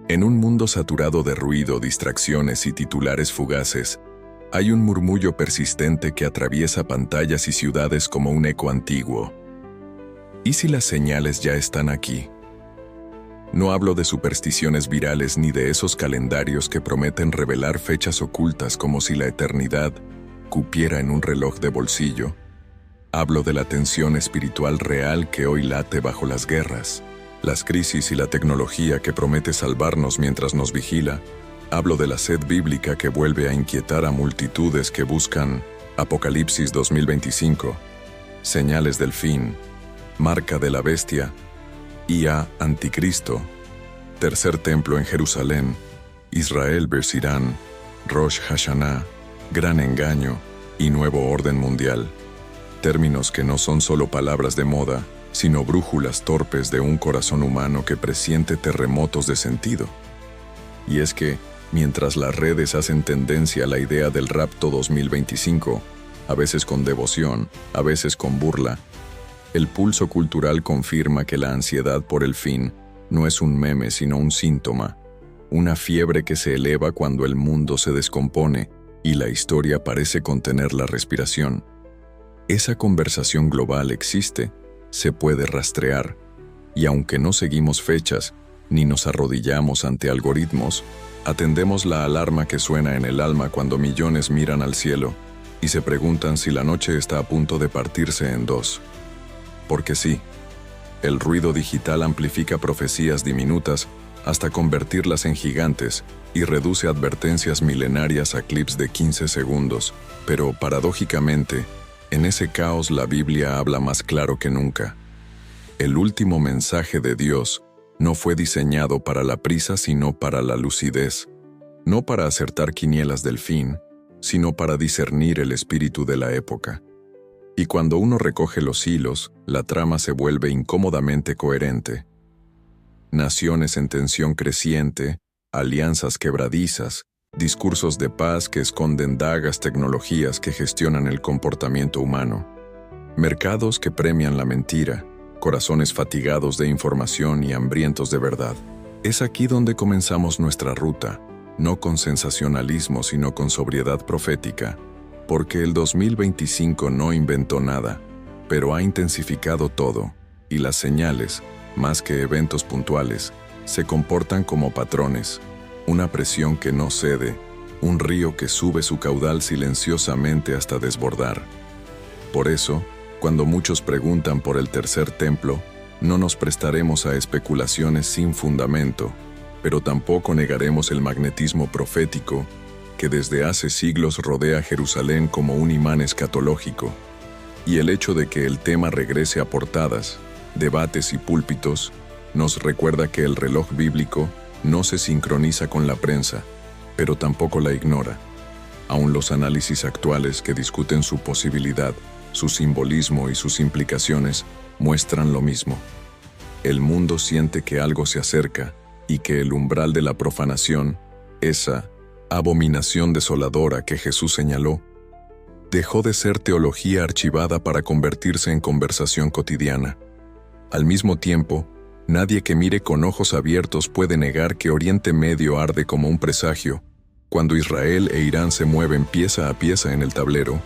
En un mundo saturado de ruido, distracciones y titulares fugaces, hay un murmullo persistente que atraviesa pantallas y ciudades como un eco antiguo. ¿Y si las señales ya están aquí? No hablo de supersticiones virales ni de esos calendarios que prometen revelar fechas ocultas como si la eternidad cupiera en un reloj de bolsillo. Hablo de la tensión espiritual real que hoy late bajo las guerras, las crisis y la tecnología que promete salvarnos mientras nos vigila. Hablo de la sed bíblica que vuelve a inquietar a multitudes que buscan Apocalipsis 2025, señales del fin, marca de la bestia, y a Anticristo, tercer templo en Jerusalén, Israel versus Irán, Rosh Hashanah, gran engaño y nuevo orden mundial. Términos que no son solo palabras de moda, sino brújulas torpes de un corazón humano que presiente terremotos de sentido. Y es que, mientras las redes hacen tendencia a la idea del rapto 2025, a veces con devoción, a veces con burla, el pulso cultural confirma que la ansiedad por el fin no es un meme sino un síntoma, una fiebre que se eleva cuando el mundo se descompone y la historia parece contener la respiración. Esa conversación global existe, se puede rastrear, y aunque no seguimos fechas ni nos arrodillamos ante algoritmos, atendemos la alarma que suena en el alma cuando millones miran al cielo y se preguntan si la noche está a punto de partirse en dos. Porque sí, el ruido digital amplifica profecías diminutas hasta convertirlas en gigantes y reduce advertencias milenarias a clips de 15 segundos, pero paradójicamente, en ese caos la Biblia habla más claro que nunca. El último mensaje de Dios no fue diseñado para la prisa sino para la lucidez, no para acertar quinielas del fin, sino para discernir el espíritu de la época. Y cuando uno recoge los hilos, la trama se vuelve incómodamente coherente. Naciones en tensión creciente, alianzas quebradizas, discursos de paz que esconden dagas, tecnologías que gestionan el comportamiento humano, mercados que premian la mentira, corazones fatigados de información y hambrientos de verdad. Es aquí donde comenzamos nuestra ruta, no con sensacionalismo sino con sobriedad profética, porque el 2025 no inventó nada, pero ha intensificado todo, y las señales, más que eventos puntuales, se comportan como patrones, una presión que no cede, un río que sube su caudal silenciosamente hasta desbordar. Por eso, cuando muchos preguntan por el tercer templo, no nos prestaremos a especulaciones sin fundamento, pero tampoco negaremos el magnetismo profético que desde hace siglos rodea Jerusalén como un imán escatológico, y el hecho de que el tema regrese a portadas, debates y púlpitos, nos recuerda que el reloj bíblico no se sincroniza con la prensa, pero tampoco la ignora. Aún los análisis actuales que discuten su posibilidad, su simbolismo y sus implicaciones muestran lo mismo. El mundo siente que algo se acerca y que el umbral de la profanación, esa abominación desoladora que Jesús señaló, dejó de ser teología archivada para convertirse en conversación cotidiana. Al mismo tiempo, nadie que mire con ojos abiertos puede negar que Oriente Medio arde como un presagio. Cuando Israel e Irán se mueven pieza a pieza en el tablero,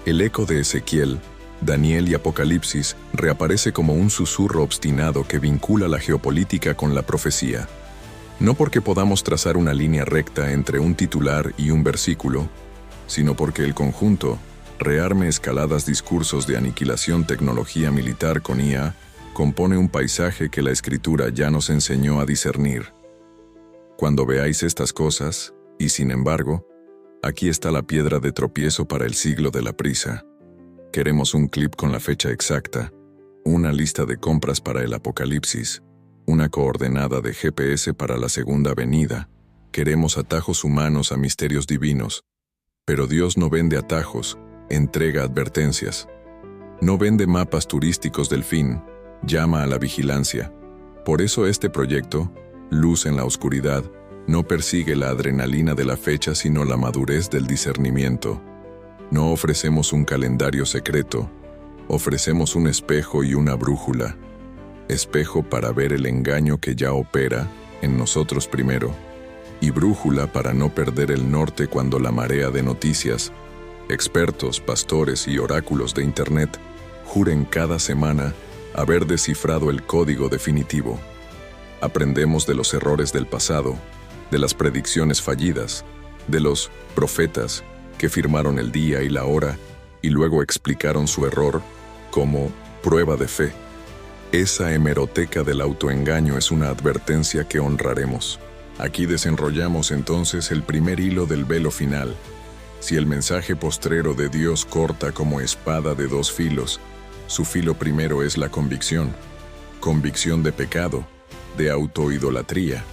el eco de Ezequiel, Daniel y Apocalipsis reaparece como un susurro obstinado que vincula la geopolítica con la profecía. No porque podamos trazar una línea recta entre un titular y un versículo, sino porque el conjunto rearme escaladas discursos de aniquilación tecnología militar con IA compone un paisaje que la Escritura ya nos enseñó a discernir. Cuando veáis estas cosas, y sin embargo, aquí está la piedra de tropiezo para el siglo de la prisa. Queremos un clip con la fecha exacta, una lista de compras para el Apocalipsis, una coordenada de GPS para la segunda venida. Queremos atajos humanos a misterios divinos, pero Dios no vende atajos, entrega advertencias. No vende mapas turísticos del fin, llama a la vigilancia. Por eso este proyecto, Luz en la Oscuridad, no persigue la adrenalina de la fecha sino la madurez del discernimiento. No ofrecemos un calendario secreto, ofrecemos un espejo y una brújula. Espejo para ver el engaño que ya opera en nosotros primero, y brújula para no perder el norte cuando la marea de noticias, expertos, pastores y oráculos de Internet juren cada semana haber descifrado el código definitivo. Aprendemos de los errores del pasado, de las predicciones fallidas, de los profetas que firmaron el día y la hora y luego explicaron su error como prueba de fe. Esa hemeroteca del autoengaño es una advertencia que honraremos. Aquí desenrollamos entonces el primer hilo del velo final. Si el mensaje postrero de Dios corta como espada de dos filos, su filo primero es la convicción. Convicción de pecado, de autoidolatría,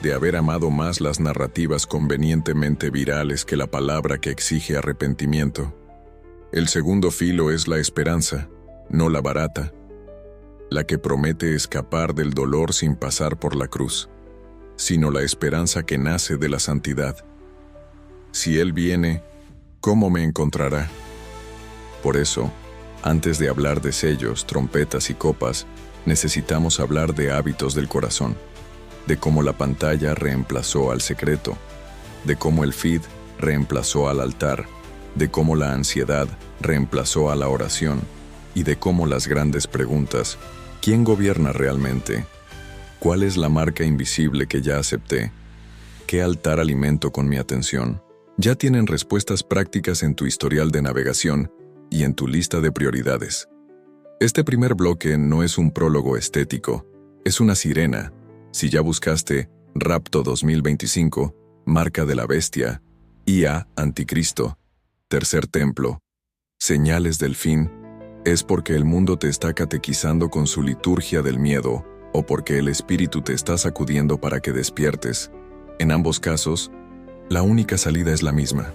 de haber amado más las narrativas convenientemente virales que la palabra que exige arrepentimiento. El segundo filo es la esperanza, no la barata, la que promete escapar del dolor sin pasar por la cruz, sino la esperanza que nace de la santidad. Si Él viene, ¿cómo me encontrará? Por eso, antes de hablar de sellos, trompetas y copas, necesitamos hablar de hábitos del corazón, de cómo la pantalla reemplazó al secreto, de cómo el feed reemplazó al altar, de cómo la ansiedad reemplazó a la oración, y de cómo las grandes preguntas, ¿quién gobierna realmente? ¿Cuál es la marca invisible que ya acepté? ¿Qué altar alimento con mi atención? Ya tienen respuestas prácticas en tu historial de navegación y en tu lista de prioridades. Este primer bloque no es un prólogo estético, es una sirena. Si ya buscaste Rapto 2025, Marca de la Bestia, IA, Anticristo, Tercer Templo, Señales del Fin, es porque el mundo te está catequizando con su liturgia del miedo o porque el espíritu te está sacudiendo para que despiertes. En ambos casos, la única salida es la misma.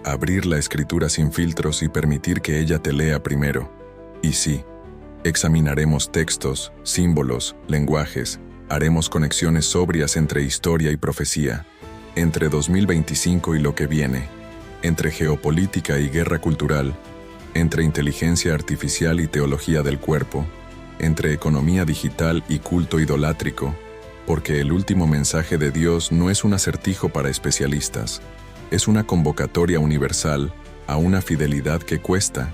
Abrir la escritura sin filtros y permitir que ella te lea primero. Y sí, examinaremos textos, símbolos, lenguajes, haremos conexiones sobrias entre historia y profecía, entre 2025 y lo que viene, entre geopolítica y guerra cultural, entre inteligencia artificial y teología del cuerpo, entre economía digital y culto idolátrico, porque el último mensaje de Dios no es un acertijo para especialistas, es una convocatoria universal a una fidelidad que cuesta.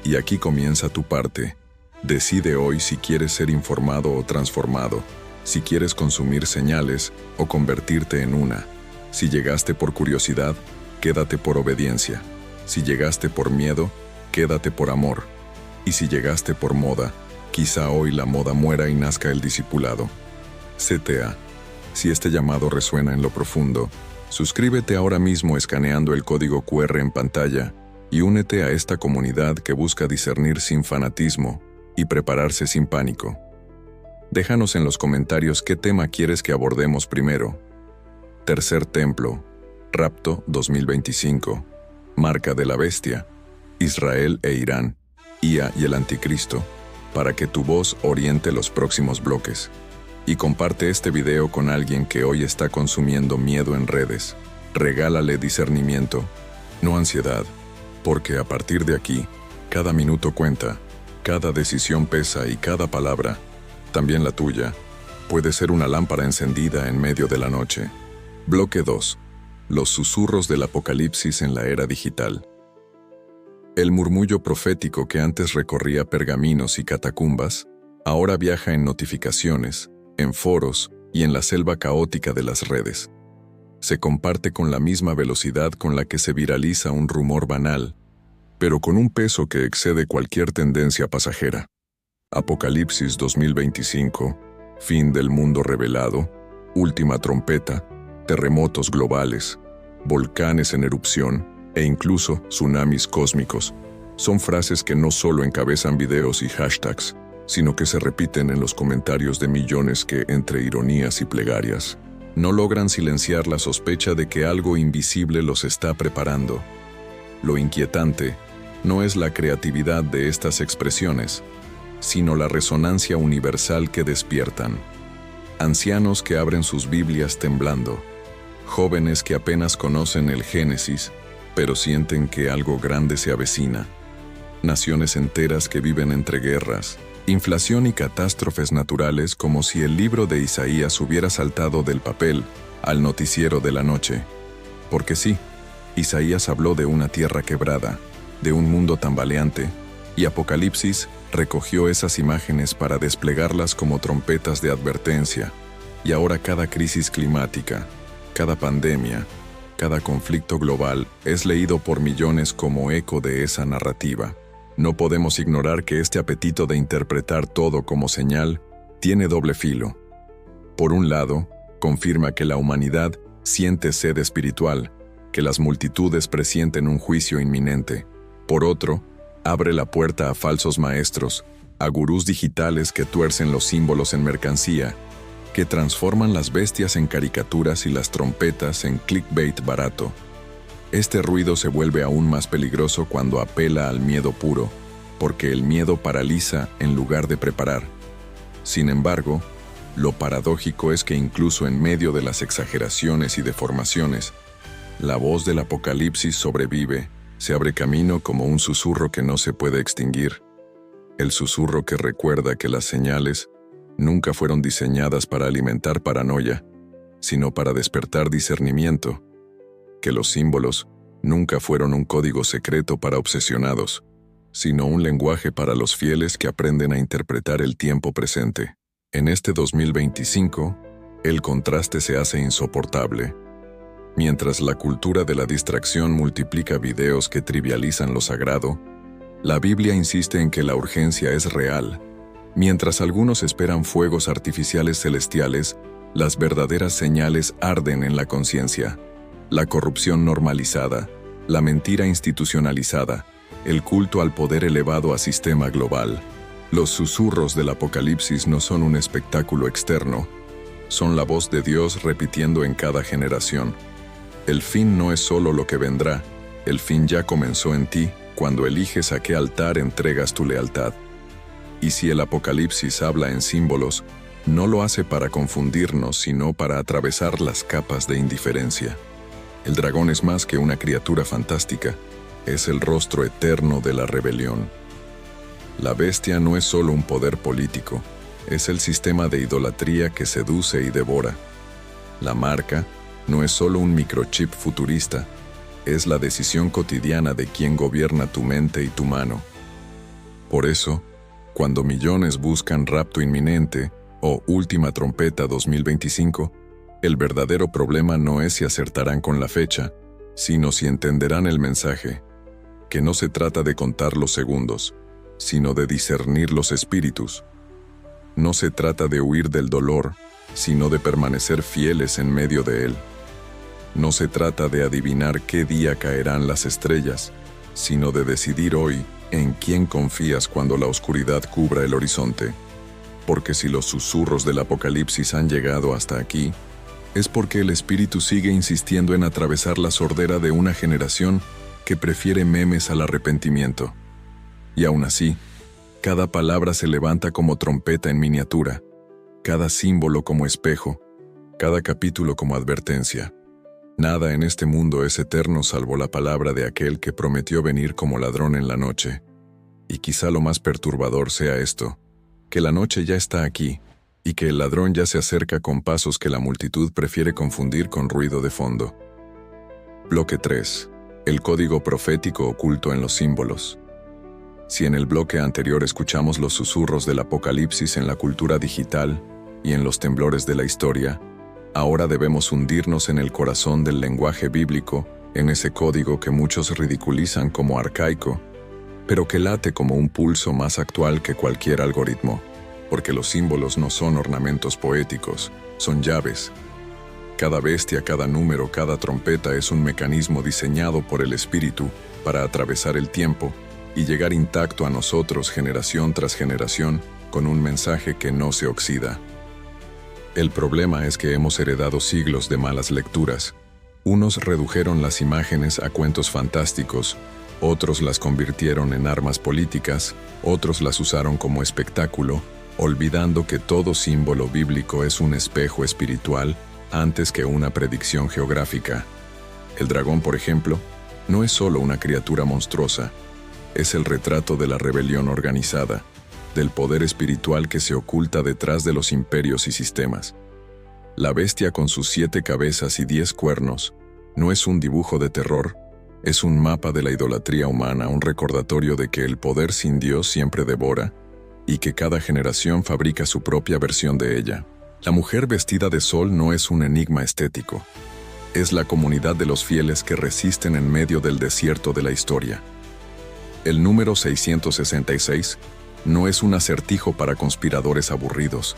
Y aquí comienza tu parte. Decide hoy si quieres ser informado o transformado, si quieres consumir señales o convertirte en una. Si llegaste por curiosidad, quédate por obediencia. Si llegaste por miedo, quédate por amor. Y si llegaste por moda, quizá hoy la moda muera y nazca el discipulado. CTA. Si este llamado resuena en lo profundo, suscríbete ahora mismo escaneando el código QR en pantalla y únete a esta comunidad que busca discernir sin fanatismo y prepararse sin pánico. Déjanos en los comentarios qué tema quieres que abordemos primero. Tercer Templo, Rapto 2025, Marca de la Bestia, Israel e Irán, IA y el Anticristo, para que tu voz oriente los próximos bloques. Y comparte este video con alguien que hoy está consumiendo miedo en redes. Regálale discernimiento, no ansiedad, porque a partir de aquí, cada minuto cuenta, cada decisión pesa y cada palabra, también la tuya, puede ser una lámpara encendida en medio de la noche. Bloque 2. Los susurros del apocalipsis en la era digital. El murmullo profético que antes recorría pergaminos y catacumbas, ahora viaja en notificaciones, en foros y en la selva caótica de las redes. Se comparte con la misma velocidad con la que se viraliza un rumor banal, pero con un peso que excede cualquier tendencia pasajera. Apocalipsis 2025, fin del mundo revelado, última trompeta, terremotos globales, volcanes en erupción e incluso tsunamis cósmicos. Son frases que no solo encabezan videos y hashtags, sino que se repiten en los comentarios de millones que, entre ironías y plegarias, no logran silenciar la sospecha de que algo invisible los está preparando. Lo inquietante no es la creatividad de estas expresiones, sino la resonancia universal que despiertan. Ancianos que abren sus Biblias temblando, jóvenes que apenas conocen el Génesis, pero sienten que algo grande se avecina, naciones enteras que viven entre guerras, Inflación y catástrofes naturales, como si el libro de Isaías hubiera saltado del papel al noticiero de la noche. Porque sí, Isaías habló de una tierra quebrada, de un mundo tambaleante, y Apocalipsis recogió esas imágenes para desplegarlas como trompetas de advertencia. Y ahora cada crisis climática, cada pandemia, cada conflicto global es leído por millones como eco de esa narrativa. No podemos ignorar que este apetito de interpretar todo como señal tiene doble filo. Por un lado, confirma que la humanidad siente sed espiritual, que las multitudes presienten un juicio inminente. Por otro, abre la puerta a falsos maestros, a gurús digitales que tuercen los símbolos en mercancía, que transforman las bestias en caricaturas y las trompetas en clickbait barato. Este ruido se vuelve aún más peligroso cuando apela al miedo puro, porque el miedo paraliza en lugar de preparar. Sin embargo, lo paradójico es que incluso en medio de las exageraciones y deformaciones, la voz del Apocalipsis sobrevive, se abre camino como un susurro que no se puede extinguir. El susurro que recuerda que las señales nunca fueron diseñadas para alimentar paranoia, sino para despertar discernimiento, que los símbolos nunca fueron un código secreto para obsesionados, sino un lenguaje para los fieles que aprenden a interpretar el tiempo presente. En este 2025, el contraste se hace insoportable. Mientras la cultura de la distracción multiplica videos que trivializan lo sagrado, la Biblia insiste en que la urgencia es real. Mientras algunos esperan fuegos artificiales celestiales, las verdaderas señales arden en la conciencia. La corrupción normalizada, la mentira institucionalizada, el culto al poder elevado a sistema global. Los susurros del Apocalipsis no son un espectáculo externo, son la voz de Dios repitiendo en cada generación. El fin no es solo lo que vendrá, el fin ya comenzó en ti, cuando eliges a qué altar entregas tu lealtad. Y si el Apocalipsis habla en símbolos, no lo hace para confundirnos, sino para atravesar las capas de indiferencia. El dragón es más que una criatura fantástica, es el rostro eterno de la rebelión. La bestia no es solo un poder político, es el sistema de idolatría que seduce y devora. La marca no es solo un microchip futurista, es la decisión cotidiana de quien gobierna tu mente y tu mano. Por eso, cuando millones buscan rapto inminente o última trompeta 2025, el verdadero problema no es si acertarán con la fecha, sino si entenderán el mensaje, que no se trata de contar los segundos, sino de discernir los espíritus. No se trata de huir del dolor, sino de permanecer fieles en medio de él. No se trata de adivinar qué día caerán las estrellas, sino de decidir hoy en quién confías cuando la oscuridad cubra el horizonte. Porque si los susurros del Apocalipsis han llegado hasta aquí, es porque el Espíritu sigue insistiendo en atravesar la sordera de una generación que prefiere memes al arrepentimiento. Y aún así, cada palabra se levanta como trompeta en miniatura, cada símbolo como espejo, cada capítulo como advertencia. Nada en este mundo es eterno salvo la palabra de aquel que prometió venir como ladrón en la noche. Y quizá lo más perturbador sea esto, que la noche ya está aquí, y que el ladrón ya se acerca con pasos que la multitud prefiere confundir con ruido de fondo. Bloque 3. El código profético oculto en los símbolos. Si en el bloque anterior escuchamos los susurros del Apocalipsis en la cultura digital y en los temblores de la historia, ahora debemos hundirnos en el corazón del lenguaje bíblico, en ese código que muchos ridiculizan como arcaico, pero que late como un pulso más actual que cualquier algoritmo, porque los símbolos no son ornamentos poéticos, son llaves. Cada bestia, cada número, cada trompeta es un mecanismo diseñado por el Espíritu para atravesar el tiempo y llegar intacto a nosotros generación tras generación con un mensaje que no se oxida. El problema es que hemos heredado siglos de malas lecturas. Unos redujeron las imágenes a cuentos fantásticos, otros las convirtieron en armas políticas, otros las usaron como espectáculo, olvidando que todo símbolo bíblico es un espejo espiritual antes que una predicción geográfica. El dragón, por ejemplo, no es solo una criatura monstruosa, es el retrato de la rebelión organizada, del poder espiritual que se oculta detrás de los imperios y sistemas. La bestia con sus 7 cabezas y 10 cuernos no es un dibujo de terror, es un mapa de la idolatría humana, un recordatorio de que el poder sin Dios siempre devora y que cada generación fabrica su propia versión de ella. La mujer vestida de sol no es un enigma estético, es la comunidad de los fieles que resisten en medio del desierto de la historia. El número 666 no es un acertijo para conspiradores aburridos,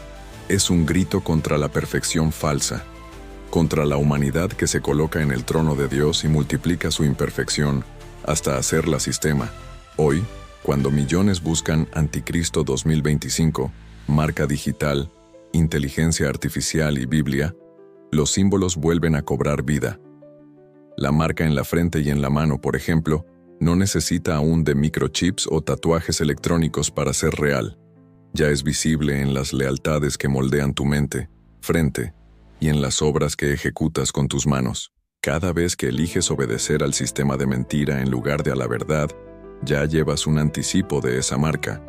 es un grito contra la perfección falsa, contra la humanidad que se coloca en el trono de Dios y multiplica su imperfección hasta hacerla sistema. Hoy, cuando millones buscan Anticristo 2025, marca digital, inteligencia artificial y Biblia, los símbolos vuelven a cobrar vida. La marca en la frente y en la mano, por ejemplo, no necesita aún de microchips o tatuajes electrónicos para ser real. Ya es visible en las lealtades que moldean tu mente, frente, y en las obras que ejecutas con tus manos. Cada vez que eliges obedecer al sistema de mentira en lugar de a la verdad, ya llevas un anticipo de esa marca.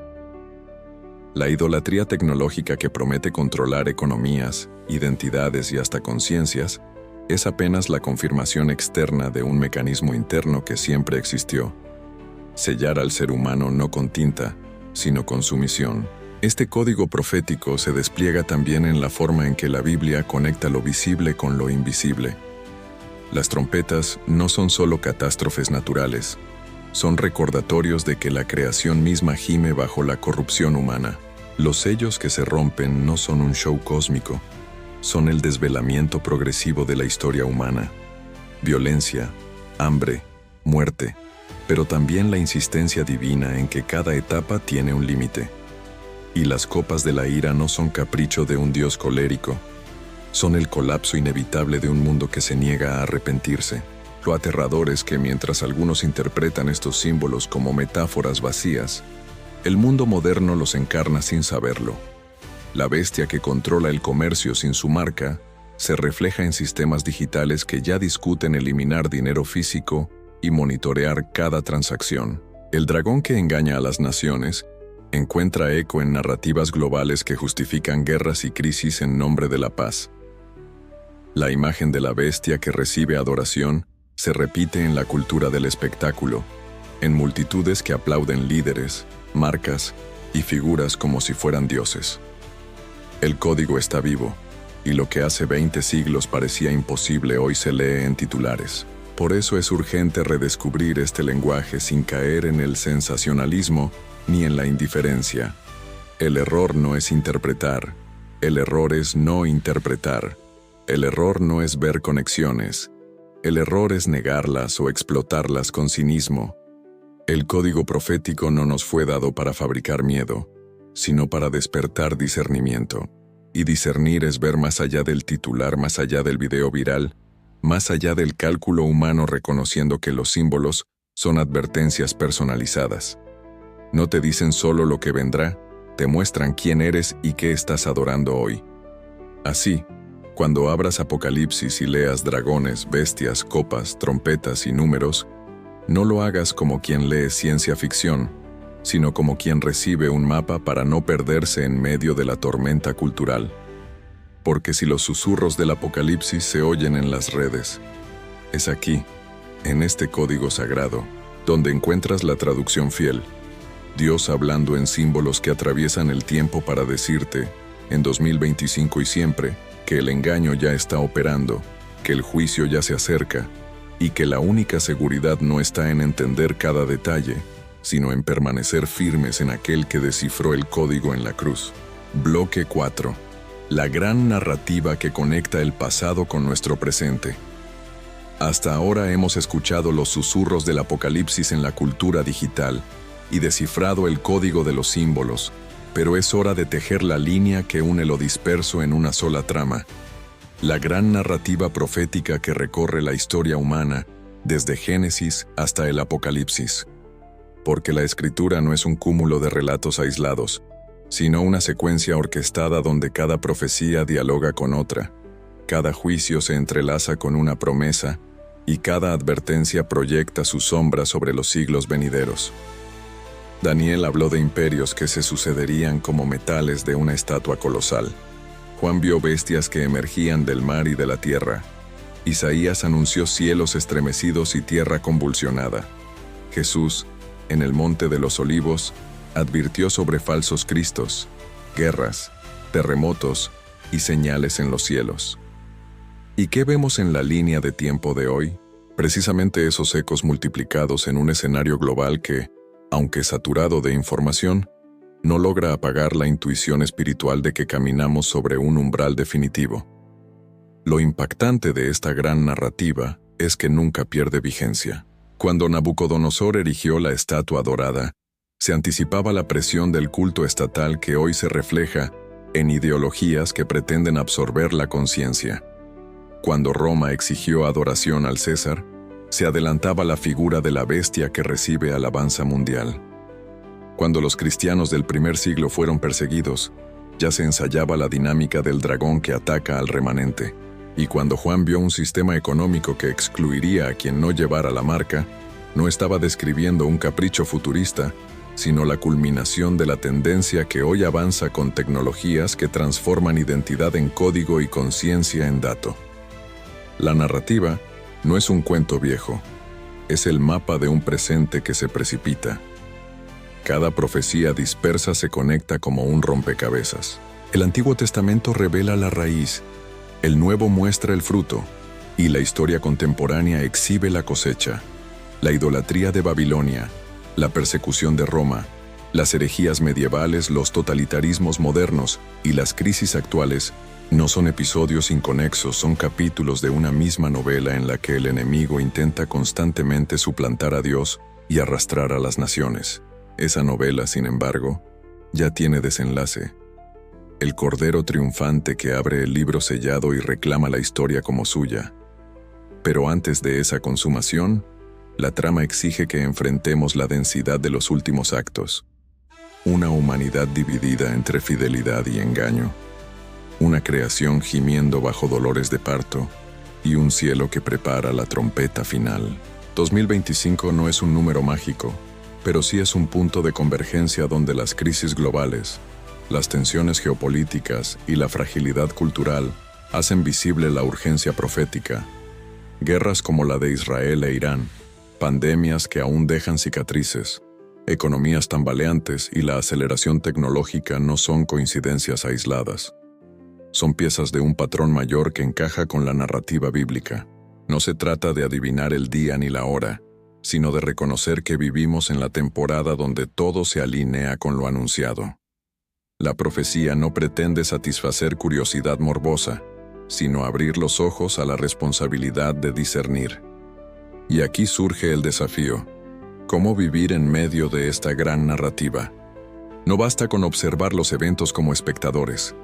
La idolatría tecnológica que promete controlar economías, identidades y hasta conciencias es apenas la confirmación externa de un mecanismo interno que siempre existió. Sellar al ser humano no con tinta, sino con sumisión. Este código profético se despliega también en la forma en que la Biblia conecta lo visible con lo invisible. Las trompetas no son solo catástrofes naturales, son recordatorios de que la creación misma gime bajo la corrupción humana. Los sellos que se rompen no son un show cósmico, son el desvelamiento progresivo de la historia humana. Violencia, hambre, muerte, pero también la insistencia divina en que cada etapa tiene un límite. Y las copas de la ira no son capricho de un Dios colérico, son el colapso inevitable de un mundo que se niega a arrepentirse. Lo aterrador es que mientras algunos interpretan estos símbolos como metáforas vacías, el mundo moderno los encarna sin saberlo. La bestia que controla el comercio sin su marca se refleja en sistemas digitales que ya discuten eliminar dinero físico y monitorear cada transacción. El dragón que engaña a las naciones encuentra eco en narrativas globales que justifican guerras y crisis en nombre de la paz. La imagen de la bestia que recibe adoración se repite en la cultura del espectáculo, en multitudes que aplauden líderes, marcas y figuras como si fueran dioses. El código está vivo, y lo que hace 20 siglos parecía imposible hoy se lee en titulares. Por eso es urgente redescubrir este lenguaje sin caer en el sensacionalismo ni en la indiferencia. El error no es interpretar, el error es no interpretar. El error no es ver conexiones, el error es negarlas o explotarlas con cinismo. El código profético no nos fue dado para fabricar miedo, sino para despertar discernimiento. Y discernir es ver más allá del titular, más allá del video viral, más allá del cálculo humano, reconociendo que los símbolos son advertencias personalizadas. No te dicen solo lo que vendrá, te muestran quién eres y qué estás adorando hoy. Así, cuando abras Apocalipsis y leas dragones, bestias, copas, trompetas y números, no lo hagas como quien lee ciencia ficción, sino como quien recibe un mapa para no perderse en medio de la tormenta cultural. Porque si los susurros del Apocalipsis se oyen en las redes, es aquí, en este código sagrado, donde encuentras la traducción fiel. Dios hablando en símbolos que atraviesan el tiempo para decirte, en 2025 y siempre, que el engaño ya está operando, que el juicio ya se acerca, y que la única seguridad no está en entender cada detalle, sino en permanecer firmes en aquel que descifró el código en la cruz. Bloque 4. La gran narrativa que conecta el pasado con nuestro presente. Hasta ahora hemos escuchado los susurros del Apocalipsis en la cultura digital y descifrado el código de los símbolos, pero es hora de tejer la línea que une lo disperso en una sola trama. La gran narrativa profética que recorre la historia humana, desde Génesis hasta el Apocalipsis. Porque la Escritura no es un cúmulo de relatos aislados, sino una secuencia orquestada donde cada profecía dialoga con otra, cada juicio se entrelaza con una promesa y cada advertencia proyecta su sombra sobre los siglos venideros. Daniel habló de imperios que se sucederían como metales de una estatua colosal. Juan vio bestias que emergían del mar y de la tierra. Isaías anunció cielos estremecidos y tierra convulsionada. Jesús, en el Monte de los Olivos, advirtió sobre falsos cristos, guerras, terremotos y señales en los cielos. ¿Y qué vemos en la línea de tiempo de hoy? Precisamente esos ecos multiplicados en un escenario global que, aunque saturado de información, no logra apagar la intuición espiritual de que caminamos sobre un umbral definitivo. Lo impactante de esta gran narrativa es que nunca pierde vigencia. Cuando Nabucodonosor erigió la estatua dorada, se anticipaba la presión del culto estatal que hoy se refleja en ideologías que pretenden absorber la conciencia. Cuando Roma exigió adoración al César, se adelantaba la figura de la bestia que recibe alabanza mundial. Cuando los cristianos del primer siglo fueron perseguidos, ya se ensayaba la dinámica del dragón que ataca al remanente. Y cuando Juan vio un sistema económico que excluiría a quien no llevara la marca, no estaba describiendo un capricho futurista, sino la culminación de la tendencia que hoy avanza con tecnologías que transforman identidad en código y conciencia en dato. La narrativa no es un cuento viejo, es el mapa de un presente que se precipita. Cada profecía dispersa se conecta como un rompecabezas. El Antiguo Testamento revela la raíz, el Nuevo muestra el fruto, y la historia contemporánea exhibe la cosecha. La idolatría de Babilonia, la persecución de Roma, las herejías medievales, los totalitarismos modernos y las crisis actuales no son episodios inconexos, son capítulos de una misma novela en la que el enemigo intenta constantemente suplantar a Dios y arrastrar a las naciones. Esa novela, sin embargo, ya tiene desenlace. El Cordero triunfante que abre el libro sellado y reclama la historia como suya. Pero antes de esa consumación, la trama exige que enfrentemos la densidad de los últimos actos. Una humanidad dividida entre fidelidad y engaño. Una creación gimiendo bajo dolores de parto y un cielo que prepara la trompeta final. 2025 no es un número mágico, pero sí es un punto de convergencia donde las crisis globales, las tensiones geopolíticas y la fragilidad cultural hacen visible la urgencia profética. Guerras como la de Israel e Irán, pandemias que aún dejan cicatrices, economías tambaleantes y la aceleración tecnológica no son coincidencias aisladas. Son piezas de un patrón mayor que encaja con la narrativa bíblica. No se trata de adivinar el día ni la hora, sino de reconocer que vivimos en la temporada donde todo se alinea con lo anunciado. La profecía no pretende satisfacer curiosidad morbosa, sino abrir los ojos a la responsabilidad de discernir. Y aquí surge el desafío: ¿cómo vivir en medio de esta gran narrativa? No basta con observar los eventos como espectadores.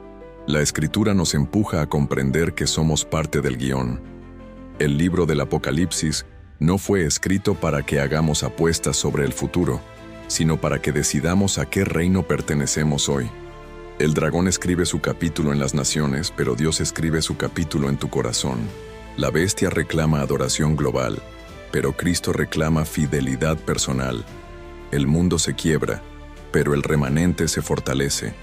La Escritura nos empuja a comprender que somos parte del guión. El libro del Apocalipsis no fue escrito para que hagamos apuestas sobre el futuro, sino para que decidamos a qué reino pertenecemos hoy. El dragón escribe su capítulo en las naciones, pero Dios escribe su capítulo en tu corazón. La bestia reclama adoración global, pero Cristo reclama fidelidad personal. El mundo se quiebra, pero el remanente se fortalece.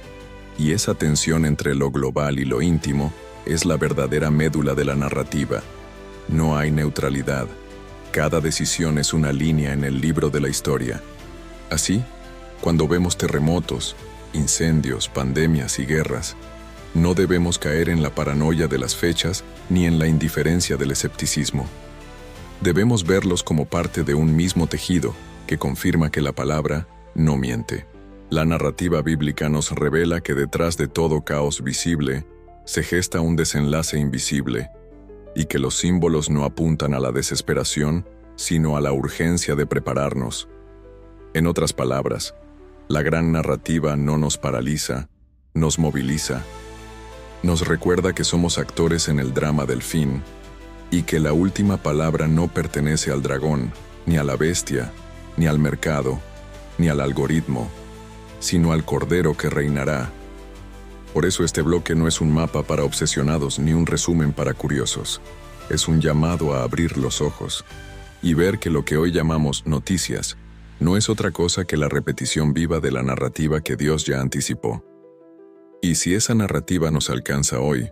Y esa tensión entre lo global y lo íntimo es la verdadera médula de la narrativa. No hay neutralidad. Cada decisión es una línea en el libro de la historia. Así, cuando vemos terremotos, incendios, pandemias y guerras, no debemos caer en la paranoia de las fechas ni en la indiferencia del escepticismo. Debemos verlos como parte de un mismo tejido que confirma que la palabra no miente. La narrativa bíblica nos revela que detrás de todo caos visible se gesta un desenlace invisible, y que los símbolos no apuntan a la desesperación, sino a la urgencia de prepararnos. En otras palabras, la gran narrativa no nos paraliza, nos moviliza. Nos recuerda que somos actores en el drama del fin, y que la última palabra no pertenece al dragón, ni a la bestia, ni al mercado, ni al algoritmo, sino al Cordero que reinará. Por eso este bloque no es un mapa para obsesionados ni un resumen para curiosos. Es un llamado a abrir los ojos y ver que lo que hoy llamamos noticias no es otra cosa que la repetición viva de la narrativa que Dios ya anticipó. Y si esa narrativa nos alcanza hoy,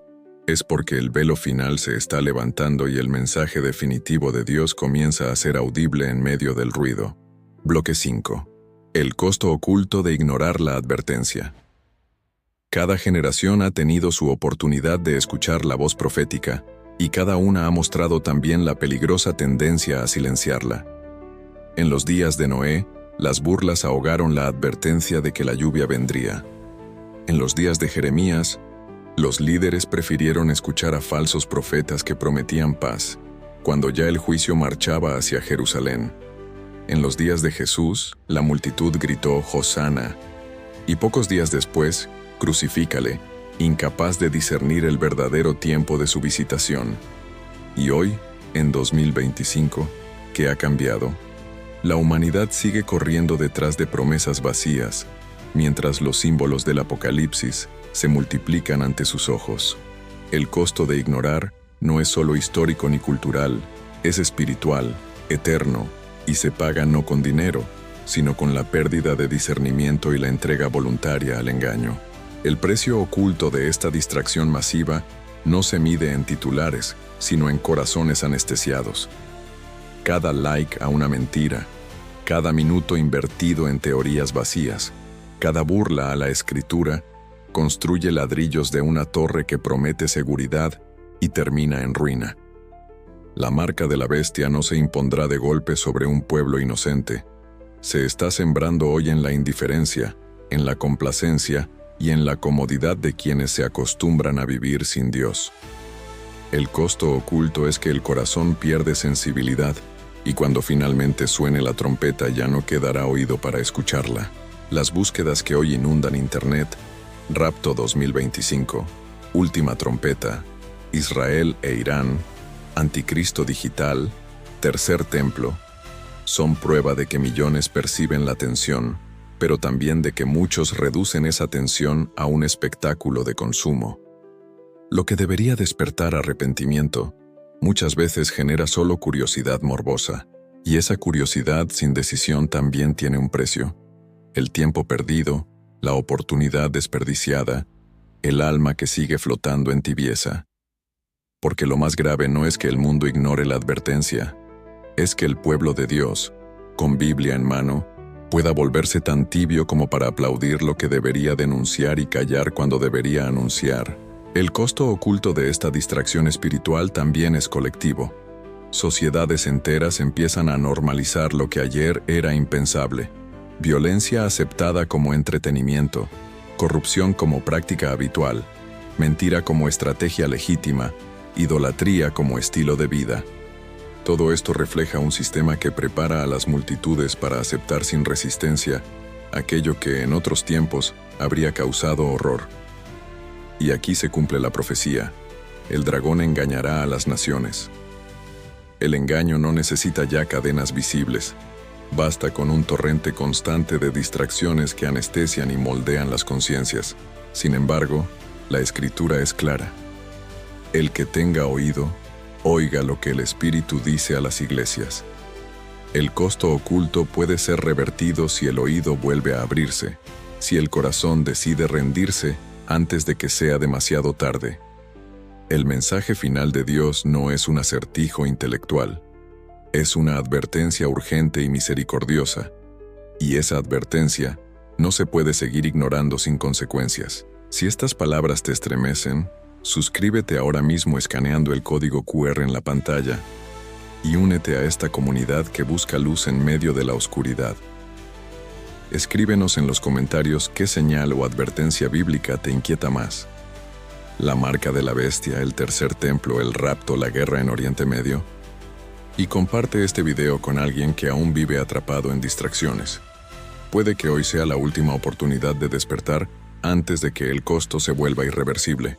es porque el velo final se está levantando y el mensaje definitivo de Dios comienza a ser audible en medio del ruido. Bloque 5. El costo oculto de ignorar la advertencia. Cada generación ha tenido su oportunidad de escuchar la voz profética, y cada una ha mostrado también la peligrosa tendencia a silenciarla. En los días de Noé, las burlas ahogaron la advertencia de que la lluvia vendría. En los días de Jeremías, los líderes prefirieron escuchar a falsos profetas que prometían paz, cuando ya el juicio marchaba hacia Jerusalén. En los días de Jesús, la multitud gritó «Hosana», y pocos días después, «Crucifícale», incapaz de discernir el verdadero tiempo de su visitación. Y hoy, en 2025, ¿qué ha cambiado? La humanidad sigue corriendo detrás de promesas vacías, mientras los símbolos del Apocalipsis se multiplican ante sus ojos. El costo de ignorar no es solo histórico ni cultural, es espiritual, eterno, y se paga no con dinero, sino con la pérdida de discernimiento y la entrega voluntaria al engaño. El precio oculto de esta distracción masiva no se mide en titulares, sino en corazones anestesiados. Cada like a una mentira, cada minuto invertido en teorías vacías, cada burla a la escritura, construye ladrillos de una torre que promete seguridad y termina en ruina. La marca de la bestia no se impondrá de golpe sobre un pueblo inocente. Se está sembrando hoy en la indiferencia, en la complacencia y en la comodidad de quienes se acostumbran a vivir sin Dios. El costo oculto es que el corazón pierde sensibilidad, y cuando finalmente suene la trompeta ya no quedará oído para escucharla. Las búsquedas que hoy inundan Internet, Rapto 2025, Última Trompeta, Israel e Irán, Anticristo Digital, Tercer Templo, son prueba de que millones perciben la tensión, pero también de que muchos reducen esa tensión a un espectáculo de consumo. Lo que debería despertar arrepentimiento, muchas veces genera solo curiosidad morbosa, y esa curiosidad sin decisión también tiene un precio. El tiempo perdido, la oportunidad desperdiciada, el alma que sigue flotando en tibieza. Porque lo más grave no es que el mundo ignore la advertencia, es que el pueblo de Dios, con Biblia en mano, pueda volverse tan tibio como para aplaudir lo que debería denunciar y callar cuando debería anunciar. El costo oculto de esta distracción espiritual también es colectivo. Sociedades enteras empiezan a normalizar lo que ayer era impensable. Violencia aceptada como entretenimiento, corrupción como práctica habitual, mentira como estrategia legítima, idolatría como estilo de vida. Todo esto refleja un sistema que prepara a las multitudes para aceptar sin resistencia aquello que en otros tiempos habría causado horror. Y aquí se cumple la profecía: el dragón engañará a las naciones. El engaño no necesita ya cadenas visibles. Basta con un torrente constante de distracciones que anestesian y moldean las conciencias. Sin embargo, la Escritura es clara. El que tenga oído, oiga lo que el Espíritu dice a las iglesias. El costo oculto puede ser revertido si el oído vuelve a abrirse, si el corazón decide rendirse antes de que sea demasiado tarde. El mensaje final de Dios no es un acertijo intelectual. Es una advertencia urgente y misericordiosa, y esa advertencia no se puede seguir ignorando sin consecuencias. Si estas palabras te estremecen, suscríbete ahora mismo escaneando el código QR en la pantalla y únete a esta comunidad que busca luz en medio de la oscuridad. Escríbenos en los comentarios qué señal o advertencia bíblica te inquieta más. La marca de la bestia, el tercer templo, el rapto, la guerra en Oriente Medio. Y comparte este video con alguien que aún vive atrapado en distracciones. Puede que hoy sea la última oportunidad de despertar antes de que el costo se vuelva irreversible.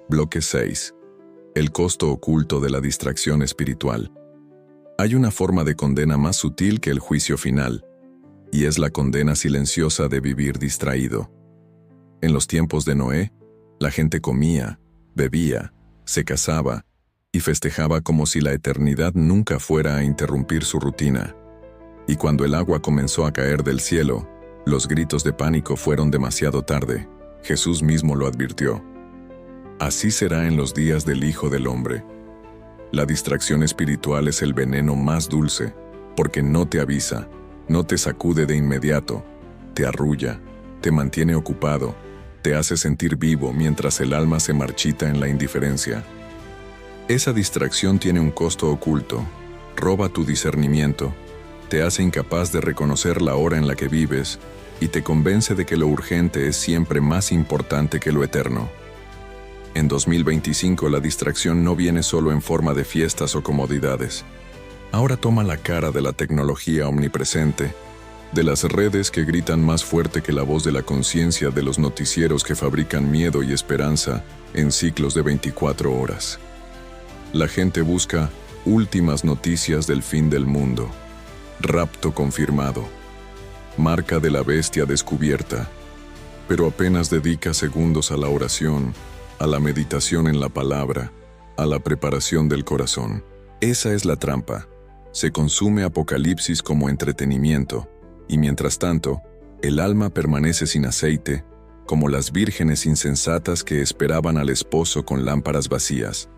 Bloque 6. El costo oculto de la distracción espiritual. Hay una forma de condena más sutil que el juicio final, y es la condena silenciosa de vivir distraído. En los tiempos de Noé, la gente comía, bebía, se casaba y festejaba como si la eternidad nunca fuera a interrumpir su rutina. Y cuando el agua comenzó a caer del cielo, los gritos de pánico fueron demasiado tarde. Jesús mismo lo advirtió. Así será en los días del Hijo del Hombre. La distracción espiritual es el veneno más dulce, porque no te avisa, no te sacude de inmediato, te arrulla, te mantiene ocupado, te hace sentir vivo mientras el alma se marchita en la indiferencia. Esa distracción tiene un costo oculto, roba tu discernimiento, te hace incapaz de reconocer la hora en la que vives y te convence de que lo urgente es siempre más importante que lo eterno. En 2025 la distracción no viene solo en forma de fiestas o comodidades. Ahora toma la cara de la tecnología omnipresente, de las redes que gritan más fuerte que la voz de la conciencia, de los noticieros que fabrican miedo y esperanza en ciclos de 24 horas. La gente busca últimas noticias del fin del mundo, rapto confirmado, marca de la bestia descubierta, pero apenas dedica segundos a la oración, a la meditación en la palabra, a la preparación del corazón. Esa es la trampa. Se consume Apocalipsis como entretenimiento, y mientras tanto, el alma permanece sin aceite, como las vírgenes insensatas que esperaban al esposo con lámparas vacías.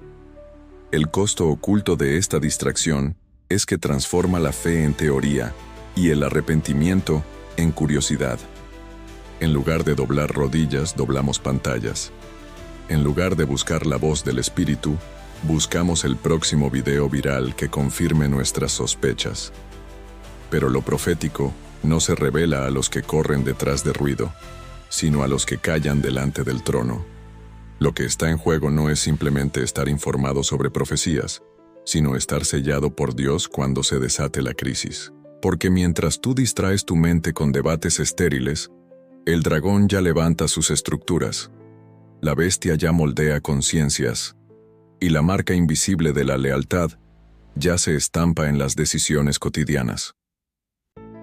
El costo oculto de esta distracción es que transforma la fe en teoría y el arrepentimiento en curiosidad. En lugar de doblar rodillas, doblamos pantallas. En lugar de buscar la voz del Espíritu, buscamos el próximo video viral que confirme nuestras sospechas. Pero lo profético no se revela a los que corren detrás de ruido, sino a los que callan delante del trono. Lo que está en juego no es simplemente estar informado sobre profecías, sino estar sellado por Dios cuando se desate la crisis. Porque mientras tú distraes tu mente con debates estériles, el dragón ya levanta sus estructuras, la bestia ya moldea conciencias, y la marca invisible de la lealtad ya se estampa en las decisiones cotidianas.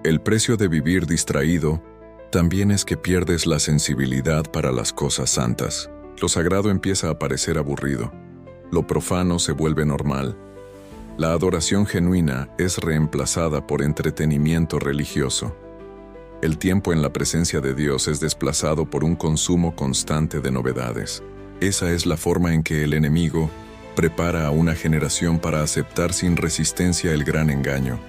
El precio de vivir distraído también es que pierdes la sensibilidad para las cosas santas. Lo sagrado empieza a parecer aburrido, lo profano se vuelve normal. La adoración genuina es reemplazada por entretenimiento religioso. El tiempo en la presencia de Dios es desplazado por un consumo constante de novedades. Esa es la forma en que el enemigo prepara a una generación para aceptar sin resistencia el gran engaño,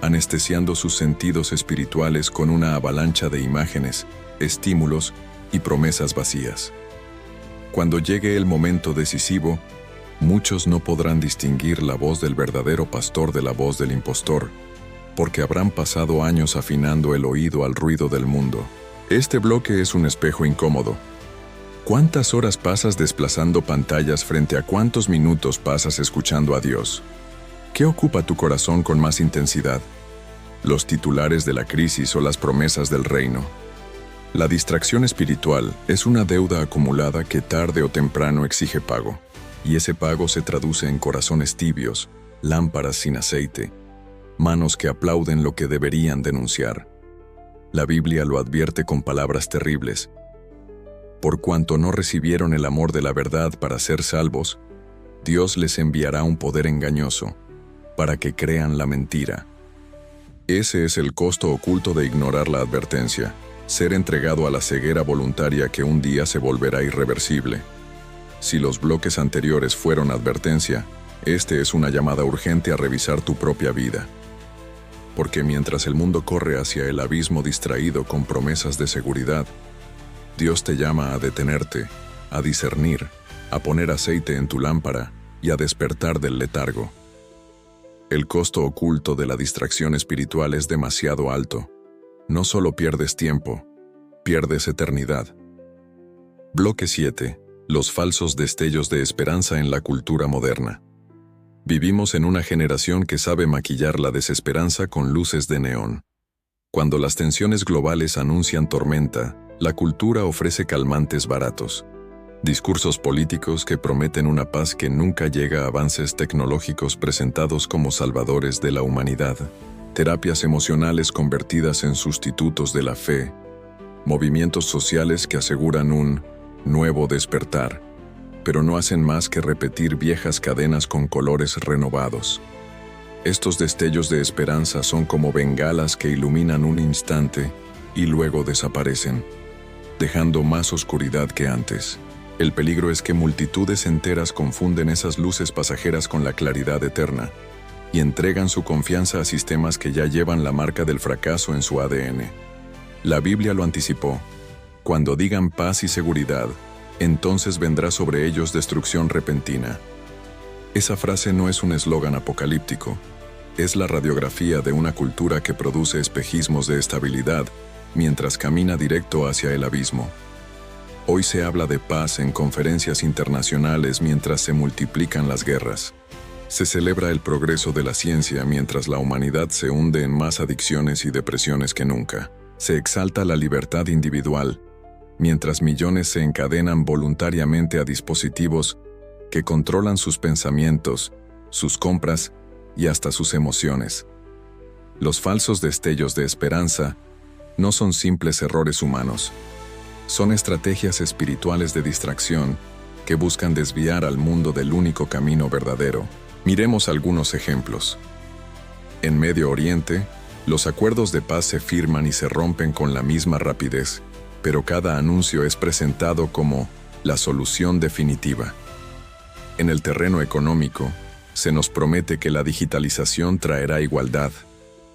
anestesiando sus sentidos espirituales con una avalancha de imágenes, estímulos y promesas vacías. Cuando llegue el momento decisivo, muchos no podrán distinguir la voz del verdadero pastor de la voz del impostor, porque habrán pasado años afinando el oído al ruido del mundo. Este bloque es un espejo incómodo. ¿Cuántas horas pasas desplazando pantallas frente a cuántos minutos pasas escuchando a Dios? ¿Qué ocupa tu corazón con más intensidad? ¿Los titulares de la crisis o las promesas del reino? La distracción espiritual es una deuda acumulada que tarde o temprano exige pago, y ese pago se traduce en corazones tibios, lámparas sin aceite, manos que aplauden lo que deberían denunciar. La Biblia lo advierte con palabras terribles. Por cuanto no recibieron el amor de la verdad para ser salvos, Dios les enviará un poder engañoso, para que crean la mentira. Ese es el costo oculto de ignorar la advertencia, ser entregado a la ceguera voluntaria que un día se volverá irreversible. Si los bloques anteriores fueron advertencia, este es una llamada urgente a revisar tu propia vida. Porque mientras el mundo corre hacia el abismo distraído con promesas de seguridad, Dios te llama a detenerte, a discernir, a poner aceite en tu lámpara y a despertar del letargo. El costo oculto de la distracción espiritual es demasiado alto. No solo pierdes tiempo, pierdes eternidad. Bloque 7. Los falsos destellos de esperanza en la cultura moderna. Vivimos en una generación que sabe maquillar la desesperanza con luces de neón. Cuando las tensiones globales anuncian tormenta, la cultura ofrece calmantes baratos. Discursos políticos que prometen una paz que nunca llega a avances tecnológicos presentados como salvadores de la humanidad. Terapias emocionales convertidas en sustitutos de la fe. Movimientos sociales que aseguran un nuevo despertar, pero no hacen más que repetir viejas cadenas con colores renovados. Estos destellos de esperanza son como bengalas que iluminan un instante y luego desaparecen, dejando más oscuridad que antes. El peligro es que multitudes enteras confunden esas luces pasajeras con la claridad eterna y entregan su confianza a sistemas que ya llevan la marca del fracaso en su ADN. La Biblia lo anticipó. Cuando digan paz y seguridad, entonces vendrá sobre ellos destrucción repentina. Esa frase no es un eslogan apocalíptico, es la radiografía de una cultura que produce espejismos de estabilidad mientras camina directo hacia el abismo. Hoy se habla de paz en conferencias internacionales mientras se multiplican las guerras. Se celebra el progreso de la ciencia mientras la humanidad se hunde en más adicciones y depresiones que nunca. Se exalta la libertad individual, mientras millones se encadenan voluntariamente a dispositivos que controlan sus pensamientos, sus compras y hasta sus emociones. Los falsos destellos de esperanza no son simples errores humanos. Son estrategias espirituales de distracción que buscan desviar al mundo del único camino verdadero. Miremos algunos ejemplos. En Medio Oriente, los acuerdos de paz se firman y se rompen con la misma rapidez, pero cada anuncio es presentado como la solución definitiva. En el terreno económico, se nos promete que la digitalización traerá igualdad,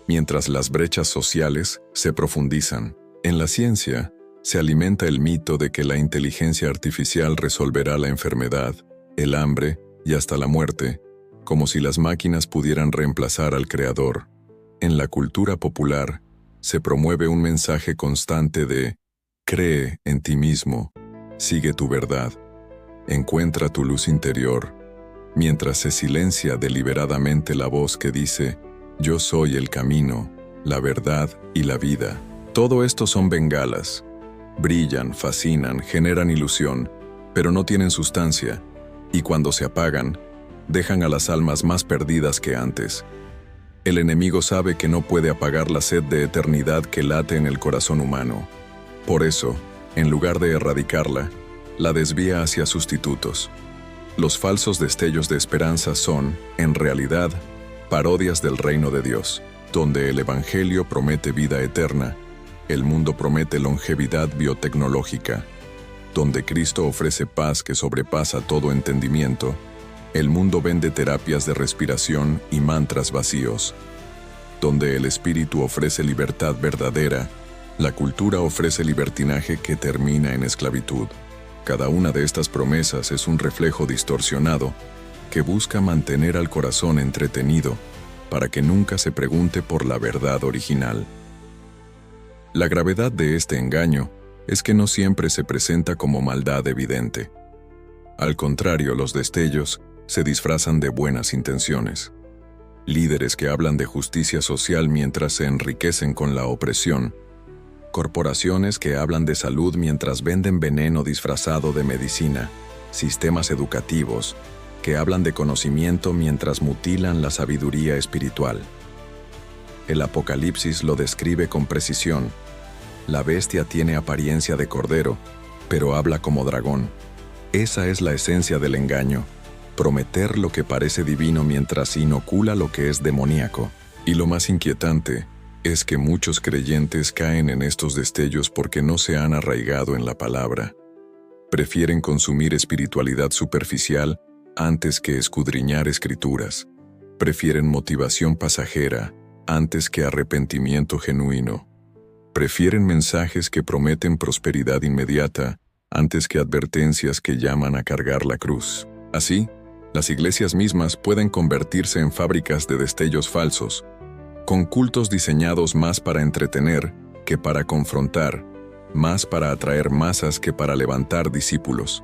mientras las brechas sociales se profundizan. En la ciencia, se alimenta el mito de que la inteligencia artificial resolverá la enfermedad, el hambre y hasta la muerte, como si las máquinas pudieran reemplazar al creador. En la cultura popular, se promueve un mensaje constante de cree en ti mismo, sigue tu verdad, encuentra tu luz interior, mientras se silencia deliberadamente la voz que dice yo soy el camino, la verdad y la vida. Todo esto son bengalas. Brillan, fascinan, generan ilusión, pero no tienen sustancia, y cuando se apagan, dejan a las almas más perdidas que antes. El enemigo sabe que no puede apagar la sed de eternidad que late en el corazón humano. Por eso, en lugar de erradicarla, la desvía hacia sustitutos. Los falsos destellos de esperanza son, en realidad, parodias del reino de Dios, donde el Evangelio promete vida eterna, el mundo promete longevidad biotecnológica, donde Cristo ofrece paz que sobrepasa todo entendimiento, el mundo vende terapias de respiración y mantras vacíos. Donde el espíritu ofrece libertad verdadera, la cultura ofrece libertinaje que termina en esclavitud. Cada una de estas promesas es un reflejo distorsionado que busca mantener al corazón entretenido para que nunca se pregunte por la verdad original. La gravedad de este engaño es que no siempre se presenta como maldad evidente. Al contrario, los destellos se disfrazan de buenas intenciones. Líderes que hablan de justicia social mientras se enriquecen con la opresión. Corporaciones que hablan de salud mientras venden veneno disfrazado de medicina. Sistemas educativos que hablan de conocimiento mientras mutilan la sabiduría espiritual. El Apocalipsis lo describe con precisión. La bestia tiene apariencia de cordero, pero habla como dragón. Esa es la esencia del engaño. Prometer lo que parece divino mientras inocula lo que es demoníaco. Y lo más inquietante es que muchos creyentes caen en estos destellos porque no se han arraigado en la palabra. Prefieren consumir espiritualidad superficial antes que escudriñar escrituras. Prefieren motivación pasajera antes que arrepentimiento genuino. Prefieren mensajes que prometen prosperidad inmediata antes que advertencias que llaman a cargar la cruz. Así, las iglesias mismas pueden convertirse en fábricas de destellos falsos, con cultos diseñados más para entretener que para confrontar, más para atraer masas que para levantar discípulos.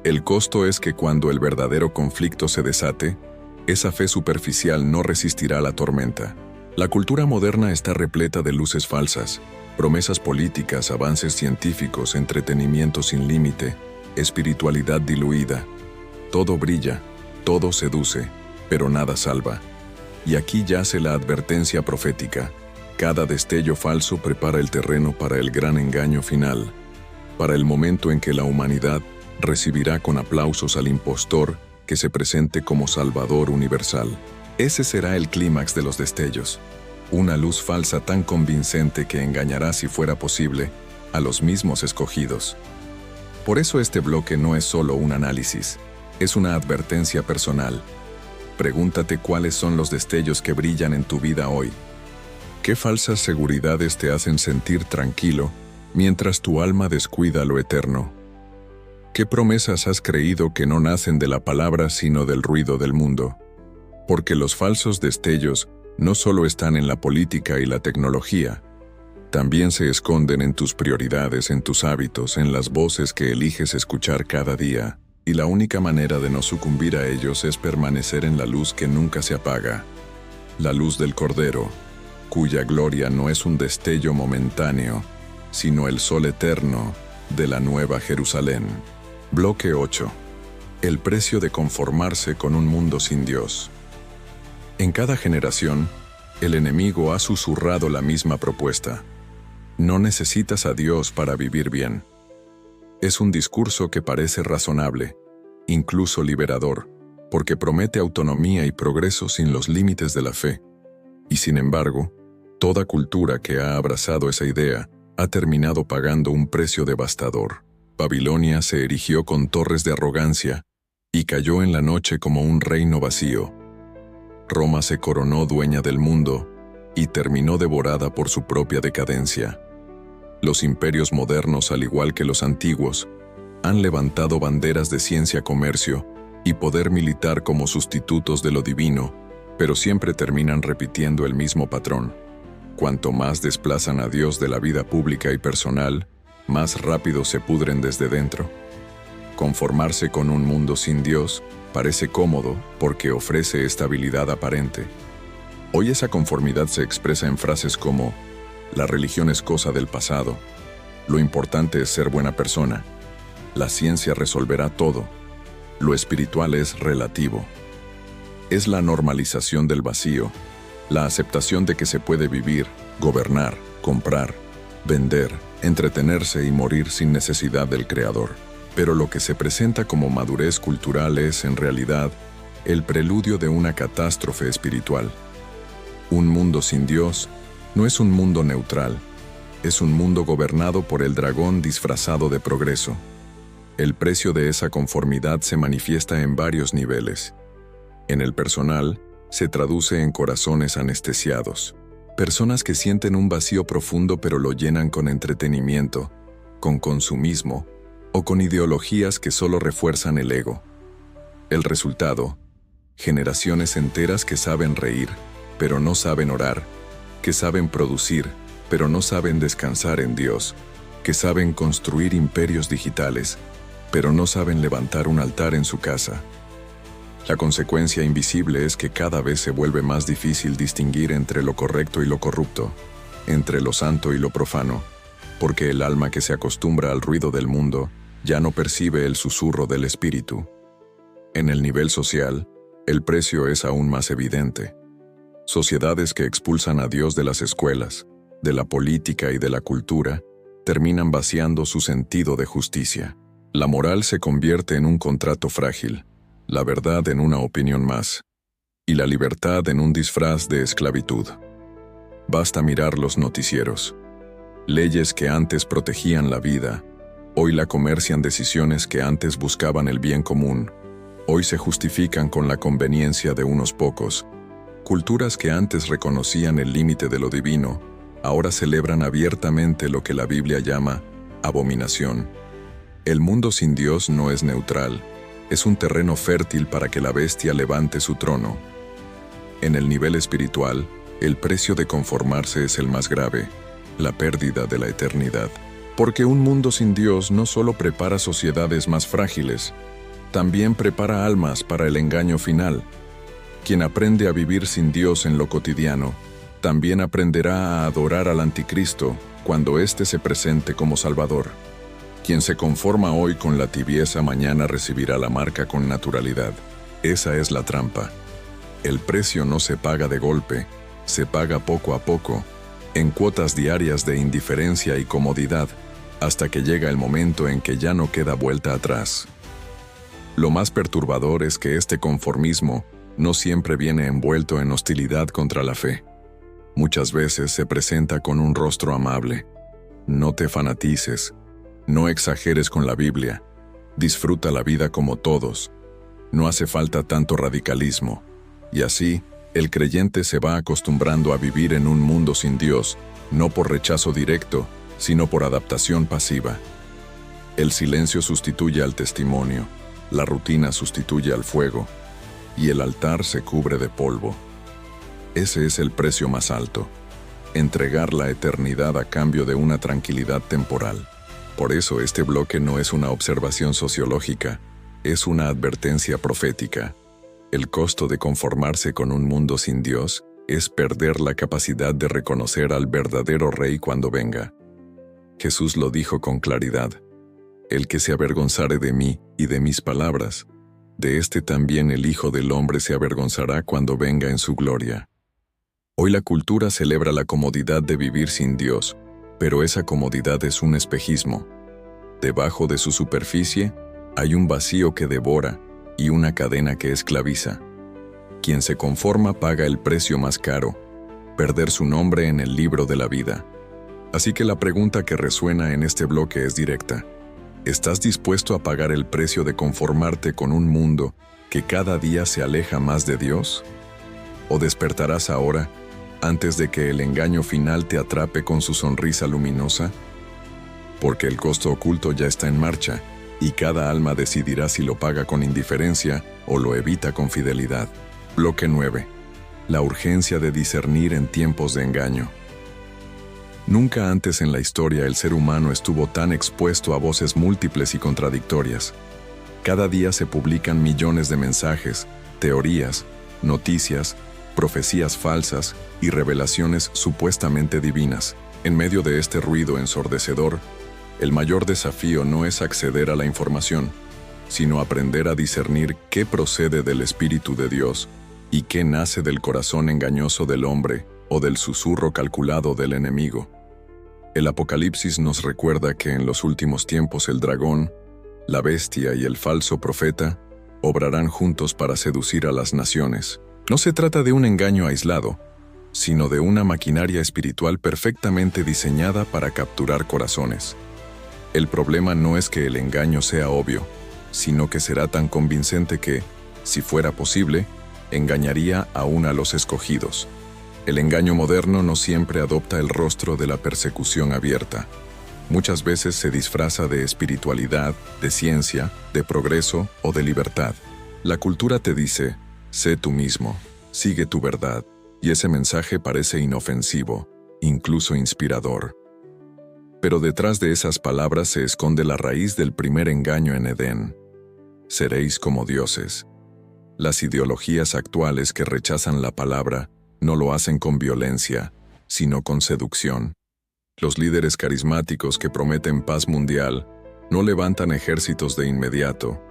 El costo es que cuando el verdadero conflicto se desate, esa fe superficial no resistirá la tormenta. La cultura moderna está repleta de luces falsas, promesas políticas, avances científicos, entretenimiento sin límite, espiritualidad diluida. Todo brilla, todo seduce, pero nada salva. Y aquí yace la advertencia profética. Cada destello falso prepara el terreno para el gran engaño final, para el momento en que la humanidad recibirá con aplausos al impostor que se presente como Salvador universal. Ese será el clímax de los destellos. Una luz falsa tan convincente que engañará, si fuera posible, a los mismos escogidos. Por eso este bloque no es solo un análisis, es una advertencia personal. Pregúntate cuáles son los destellos que brillan en tu vida hoy. ¿Qué falsas seguridades te hacen sentir tranquilo mientras tu alma descuida lo eterno? ¿Qué promesas has creído que no nacen de la palabra sino del ruido del mundo? Porque los falsos destellos no solo están en la política y la tecnología, también se esconden en tus prioridades, en tus hábitos, en las voces que eliges escuchar cada día, y la única manera de no sucumbir a ellos es permanecer en la luz que nunca se apaga, la luz del Cordero, cuya gloria no es un destello momentáneo, sino el sol eterno de la Nueva Jerusalén. Bloque 8. El precio de conformarse con un mundo sin Dios. En cada generación, el enemigo ha susurrado la misma propuesta. No necesitas a Dios para vivir bien. Es un discurso que parece razonable, incluso liberador, porque promete autonomía y progreso sin los límites de la fe. Y sin embargo, toda cultura que ha abrazado esa idea ha terminado pagando un precio devastador. Babilonia se erigió con torres de arrogancia y cayó en la noche como un reino vacío. Roma se coronó dueña del mundo y terminó devorada por su propia decadencia. Los imperios modernos, al igual que los antiguos, han levantado banderas de ciencia-comercio y poder militar como sustitutos de lo divino, pero siempre terminan repitiendo el mismo patrón. Cuanto más desplazan a Dios de la vida pública y personal, más rápido se pudren desde dentro. Conformarse con un mundo sin Dios parece cómodo porque ofrece estabilidad aparente. Hoy esa conformidad se expresa en frases como: la religión es cosa del pasado, lo importante es ser buena persona, la ciencia resolverá todo, lo espiritual es relativo. Es la normalización del vacío, la aceptación de que se puede vivir, gobernar, comprar, vender, entretenerse y morir sin necesidad del Creador. Pero lo que se presenta como madurez cultural es, en realidad, el preludio de una catástrofe espiritual. Un mundo sin Dios no es un mundo neutral, es un mundo gobernado por el dragón disfrazado de progreso. El precio de esa conformidad se manifiesta en varios niveles. En el personal, se traduce en corazones anestesiados. Personas que sienten un vacío profundo pero lo llenan con entretenimiento, con consumismo o con ideologías que solo refuerzan el ego. El resultado: generaciones enteras que saben reír, pero no saben orar, que saben producir, pero no saben descansar en Dios, que saben construir imperios digitales, pero no saben levantar un altar en su casa. La consecuencia invisible es que cada vez se vuelve más difícil distinguir entre lo correcto y lo corrupto, entre lo santo y lo profano, porque el alma que se acostumbra al ruido del mundo ya no percibe el susurro del espíritu. En el nivel social, el precio es aún más evidente. Sociedades que expulsan a Dios de las escuelas, de la política y de la cultura, terminan vaciando su sentido de justicia. La moral se convierte en un contrato frágil, la verdad en una opinión más, y la libertad en un disfraz de esclavitud. Basta mirar los noticieros. Leyes que antes protegían la vida, hoy la comercian decisiones que antes buscaban el bien común, hoy se justifican con la conveniencia de unos pocos. Culturas que antes reconocían el límite de lo divino, ahora celebran abiertamente lo que la Biblia llama abominación. El mundo sin Dios no es neutral, es un terreno fértil para que la bestia levante su trono. En el nivel espiritual, el precio de conformarse es el más grave, la pérdida de la eternidad. Porque un mundo sin Dios no solo prepara sociedades más frágiles, también prepara almas para el engaño final. Quien aprende a vivir sin Dios en lo cotidiano, también aprenderá a adorar al anticristo cuando éste se presente como Salvador. Quien se conforma hoy con la tibieza mañana recibirá la marca con naturalidad. Esa es la trampa. El precio no se paga de golpe, se paga poco a poco, en cuotas diarias de indiferencia y comodidad, hasta que llega el momento en que ya no queda vuelta atrás. Lo más perturbador es que este conformismo no siempre viene envuelto en hostilidad contra la fe. Muchas veces se presenta con un rostro amable. No te fanatices, no exageres con la Biblia, disfruta la vida como todos. No hace falta tanto radicalismo. Y así, el creyente se va acostumbrando a vivir en un mundo sin Dios, no por rechazo directo, sino por adaptación pasiva. El silencio sustituye al testimonio, la rutina sustituye al fuego, y el altar se cubre de polvo. Ese es el precio más alto, entregar la eternidad a cambio de una tranquilidad temporal. Por eso este bloque no es una observación sociológica, es una advertencia profética. El costo de conformarse con un mundo sin Dios es perder la capacidad de reconocer al verdadero Rey cuando venga. Jesús lo dijo con claridad: el que se avergonzare de mí y de mis palabras, de éste también el Hijo del Hombre se avergonzará cuando venga en su gloria. Hoy la cultura celebra la comodidad de vivir sin Dios, pero esa comodidad es un espejismo. Debajo de su superficie hay un vacío que devora y una cadena que esclaviza. Quien se conforma paga el precio más caro: perder su nombre en el libro de la vida. Así que la pregunta que resuena en este bloque es directa. ¿Estás dispuesto a pagar el precio de conformarte con un mundo que cada día se aleja más de Dios? ¿O despertarás ahora, antes de que el engaño final te atrape con su sonrisa luminosa? Porque el costo oculto ya está en marcha, y cada alma decidirá si lo paga con indiferencia o lo evita con fidelidad. Bloque 9. La urgencia de discernir en tiempos de engaño. Nunca antes en la historia el ser humano estuvo tan expuesto a voces múltiples y contradictorias. Cada día se publican millones de mensajes, teorías, noticias, profecías falsas y revelaciones supuestamente divinas. En medio de este ruido ensordecedor, el mayor desafío no es acceder a la información, sino aprender a discernir qué procede del Espíritu de Dios y qué nace del corazón engañoso del hombre o del susurro calculado del enemigo. El Apocalipsis nos recuerda que en los últimos tiempos el dragón, la bestia y el falso profeta obrarán juntos para seducir a las naciones. No se trata de un engaño aislado, sino de una maquinaria espiritual perfectamente diseñada para capturar corazones. El problema no es que el engaño sea obvio, sino que será tan convincente que, si fuera posible, engañaría aún a los escogidos. El engaño moderno no siempre adopta el rostro de la persecución abierta. Muchas veces se disfraza de espiritualidad, de ciencia, de progreso o de libertad. La cultura te dice: sé tú mismo, sigue tu verdad, y ese mensaje parece inofensivo, incluso inspirador. Pero detrás de esas palabras se esconde la raíz del primer engaño en Edén. Seréis como dioses. Las ideologías actuales que rechazan la palabra no lo hacen con violencia, sino con seducción. Los líderes carismáticos que prometen paz mundial no levantan ejércitos de inmediato,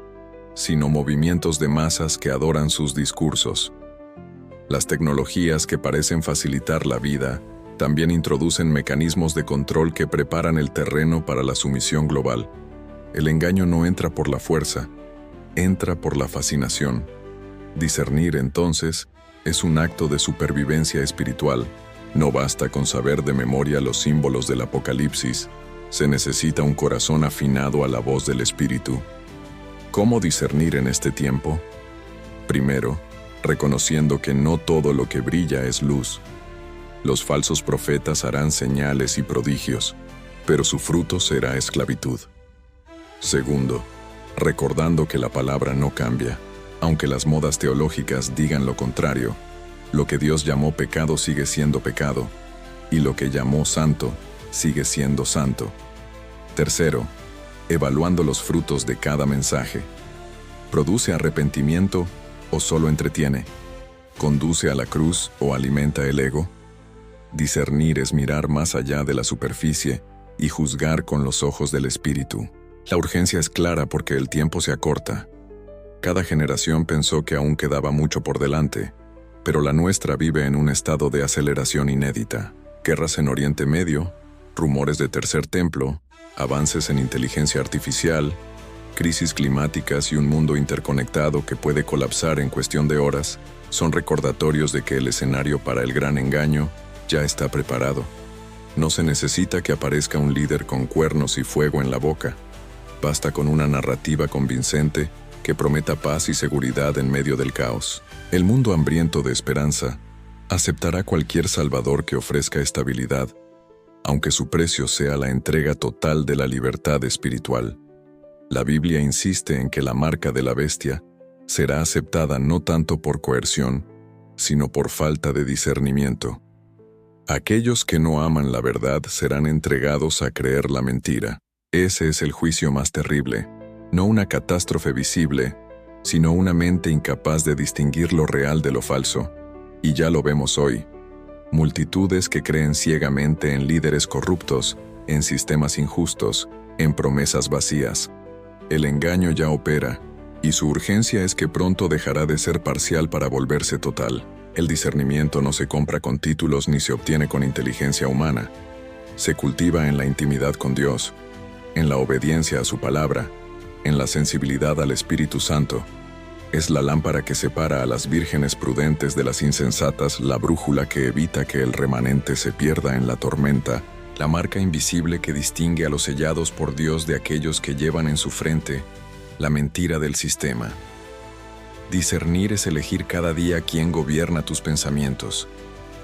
sino movimientos de masas que adoran sus discursos. Las tecnologías que parecen facilitar la vida también introducen mecanismos de control que preparan el terreno para la sumisión global. El engaño no entra por la fuerza, entra por la fascinación. Discernir, entonces, es un acto de supervivencia espiritual. No basta con saber de memoria los símbolos del Apocalipsis, se necesita un corazón afinado a la voz del Espíritu. ¿Cómo discernir en este tiempo? Primero, reconociendo que no todo lo que brilla es luz. Los falsos profetas harán señales y prodigios, pero su fruto será esclavitud. Segundo, recordando que la palabra no cambia. Aunque las modas teológicas digan lo contrario, lo que Dios llamó pecado sigue siendo pecado, y lo que llamó santo sigue siendo santo. Tercero, evaluando los frutos de cada mensaje. ¿Produce arrepentimiento o solo entretiene? ¿Conduce a la cruz o alimenta el ego? Discernir es mirar más allá de la superficie y juzgar con los ojos del Espíritu. La urgencia es clara porque el tiempo se acorta. Cada generación pensó que aún quedaba mucho por delante, pero la nuestra vive en un estado de aceleración inédita. Guerras en Oriente Medio, rumores de tercer templo, avances en inteligencia artificial, crisis climáticas y un mundo interconectado que puede colapsar en cuestión de horas son recordatorios de que el escenario para el gran engaño ya está preparado. No se necesita que aparezca un líder con cuernos y fuego en la boca. Basta con una narrativa convincente que prometa paz y seguridad en medio del caos. El mundo hambriento de esperanza aceptará cualquier salvador que ofrezca estabilidad, aunque su precio sea la entrega total de la libertad espiritual. La Biblia insiste en que la marca de la bestia será aceptada no tanto por coerción, sino por falta de discernimiento. Aquellos que no aman la verdad serán entregados a creer la mentira. Ese es el juicio más terrible, no una catástrofe visible, sino una mente incapaz de distinguir lo real de lo falso. Y ya lo vemos hoy. Multitudes que creen ciegamente en líderes corruptos, en sistemas injustos, en promesas vacías. El engaño ya opera, y su urgencia es que pronto dejará de ser parcial para volverse total. El discernimiento no se compra con títulos ni se obtiene con inteligencia humana. Se cultiva en la intimidad con Dios, en la obediencia a su palabra, en la sensibilidad al Espíritu Santo. Es la lámpara que separa a las vírgenes prudentes de las insensatas, la brújula que evita que el remanente se pierda en la tormenta, la marca invisible que distingue a los sellados por Dios de aquellos que llevan en su frente la mentira del sistema. Discernir es elegir cada día a quién gobierna tus pensamientos,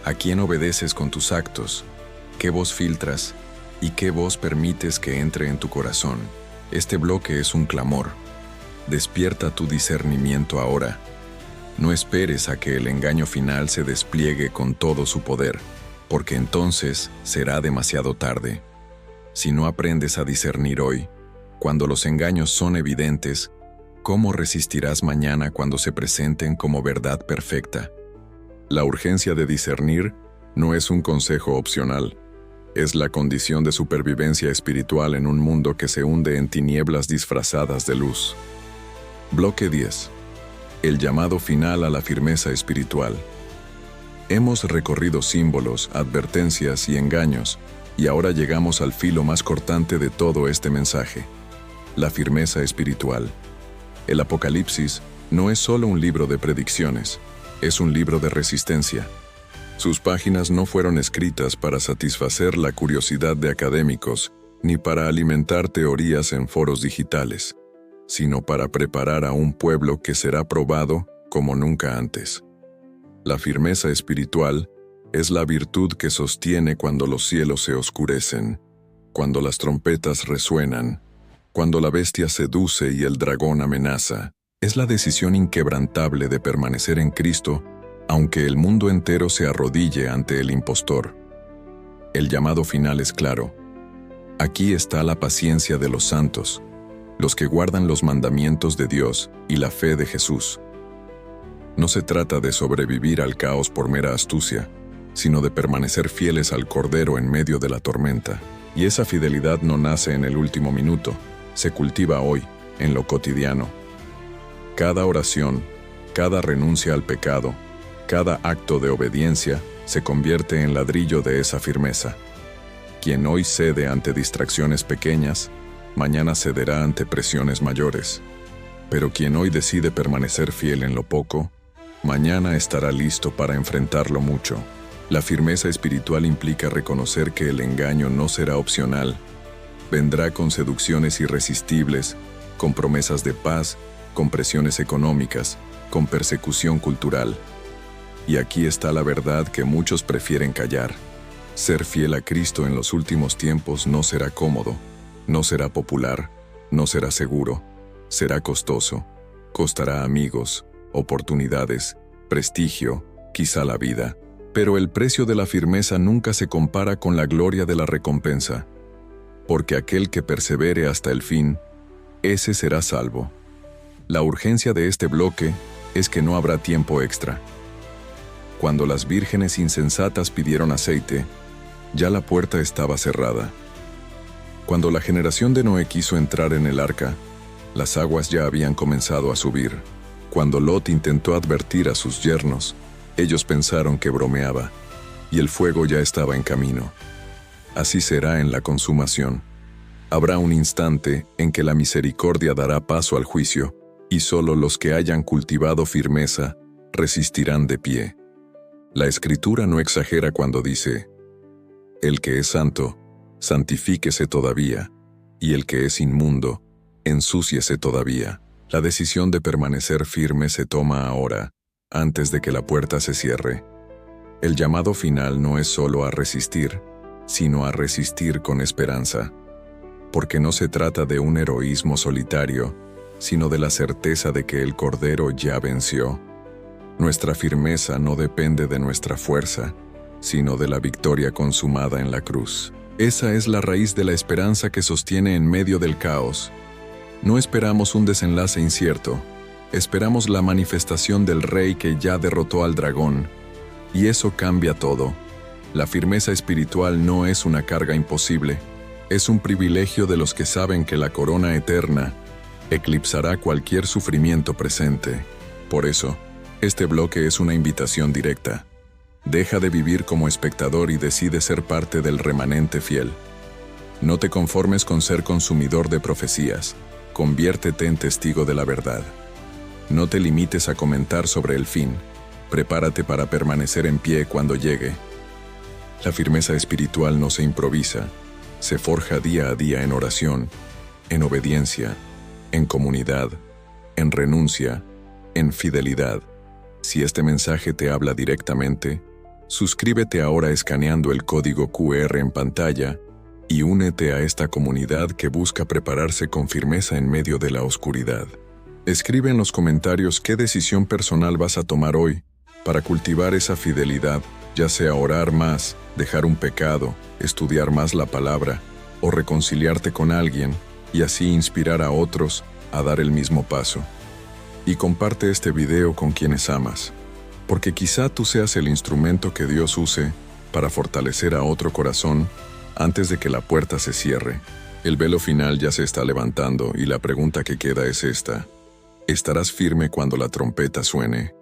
a quién obedeces con tus actos, qué voz filtras y qué voz permites que entre en tu corazón. Este bloque es un clamor. Despierta tu discernimiento ahora. No esperes a que el engaño final se despliegue con todo su poder, porque entonces será demasiado tarde. Si no aprendes a discernir hoy, cuando los engaños son evidentes, ¿cómo resistirás mañana cuando se presenten como verdad perfecta? La urgencia de discernir no es un consejo opcional, es la condición de supervivencia espiritual en un mundo que se hunde en tinieblas disfrazadas de luz. Bloque 10. El llamado final a la firmeza espiritual. Hemos recorrido símbolos, advertencias y engaños, y ahora llegamos al filo más cortante de todo este mensaje: la firmeza espiritual. El Apocalipsis no es solo un libro de predicciones, es un libro de resistencia. Sus páginas no fueron escritas para satisfacer la curiosidad de académicos, ni para alimentar teorías en foros digitales, sino para preparar a un pueblo que será probado como nunca antes. La firmeza espiritual es la virtud que sostiene cuando los cielos se oscurecen, cuando las trompetas resuenan, cuando la bestia seduce y el dragón amenaza. Es la decisión inquebrantable de permanecer en Cristo, aunque el mundo entero se arrodille ante el impostor. El llamado final es claro. Aquí está la paciencia de los santos, los que guardan los mandamientos de Dios y la fe de Jesús. No se trata de sobrevivir al caos por mera astucia, sino de permanecer fieles al Cordero en medio de la tormenta. Y esa fidelidad no nace en el último minuto, se cultiva hoy, en lo cotidiano. Cada oración, cada renuncia al pecado, cada acto de obediencia se convierte en ladrillo de esa firmeza. Quien hoy cede ante distracciones pequeñas, mañana cederá ante presiones mayores. Pero quien hoy decide permanecer fiel en lo poco, mañana estará listo para enfrentar lo mucho. La firmeza espiritual implica reconocer que el engaño no será opcional. Vendrá con seducciones irresistibles, con promesas de paz, con presiones económicas, con persecución cultural. Y aquí está la verdad que muchos prefieren callar. Ser fiel a Cristo en los últimos tiempos no será cómodo, no será popular, no será seguro, será costoso, costará amigos, oportunidades, prestigio, quizá la vida. Pero el precio de la firmeza nunca se compara con la gloria de la recompensa, porque aquel que persevere hasta el fin, ese será salvo. La urgencia de este bloque es que no habrá tiempo extra. Cuando las vírgenes insensatas pidieron aceite, ya la puerta estaba cerrada. Cuando la generación de Noé quiso entrar en el arca, las aguas ya habían comenzado a subir. Cuando Lot intentó advertir a sus yernos, ellos pensaron que bromeaba, y el fuego ya estaba en camino. Así será en la consumación. Habrá un instante en que la misericordia dará paso al juicio, y solo los que hayan cultivado firmeza resistirán de pie. La Escritura no exagera cuando dice: el que es santo, santifíquese todavía, y el que es inmundo, ensúciese todavía. La decisión de permanecer firme se toma ahora, antes de que la puerta se cierre. El llamado final no es solo a resistir, sino a resistir con esperanza, porque no se trata de un heroísmo solitario, sino de la certeza de que el Cordero ya venció. Nuestra firmeza no depende de nuestra fuerza, sino de la victoria consumada en la cruz. Esa es la raíz de la esperanza que sostiene en medio del caos. No esperamos un desenlace incierto, esperamos la manifestación del Rey que ya derrotó al dragón, y eso cambia todo. La firmeza espiritual no es una carga imposible, es un privilegio de los que saben que la corona eterna eclipsará cualquier sufrimiento presente. Por eso, este bloque es una invitación directa. Deja de vivir como espectador y decide ser parte del remanente fiel. No te conformes con ser consumidor de profecías, conviértete en testigo de la verdad. No te limites a comentar sobre el fin, prepárate para permanecer en pie cuando llegue. La firmeza espiritual no se improvisa, se forja día a día en oración, en obediencia, en comunidad, en renuncia, en fidelidad. Si este mensaje te habla directamente, suscríbete ahora escaneando el código QR en pantalla y únete a esta comunidad que busca prepararse con firmeza en medio de la oscuridad. Escribe en los comentarios qué decisión personal vas a tomar hoy para cultivar esa fidelidad, ya sea orar más, dejar un pecado, estudiar más la palabra o reconciliarte con alguien y así inspirar a otros a dar el mismo paso. Y comparte este video con quienes amas, porque quizá tú seas el instrumento que Dios use para fortalecer a otro corazón antes de que la puerta se cierre. El velo final ya se está levantando y la pregunta que queda es esta: ¿estarás firme cuando la trompeta suene?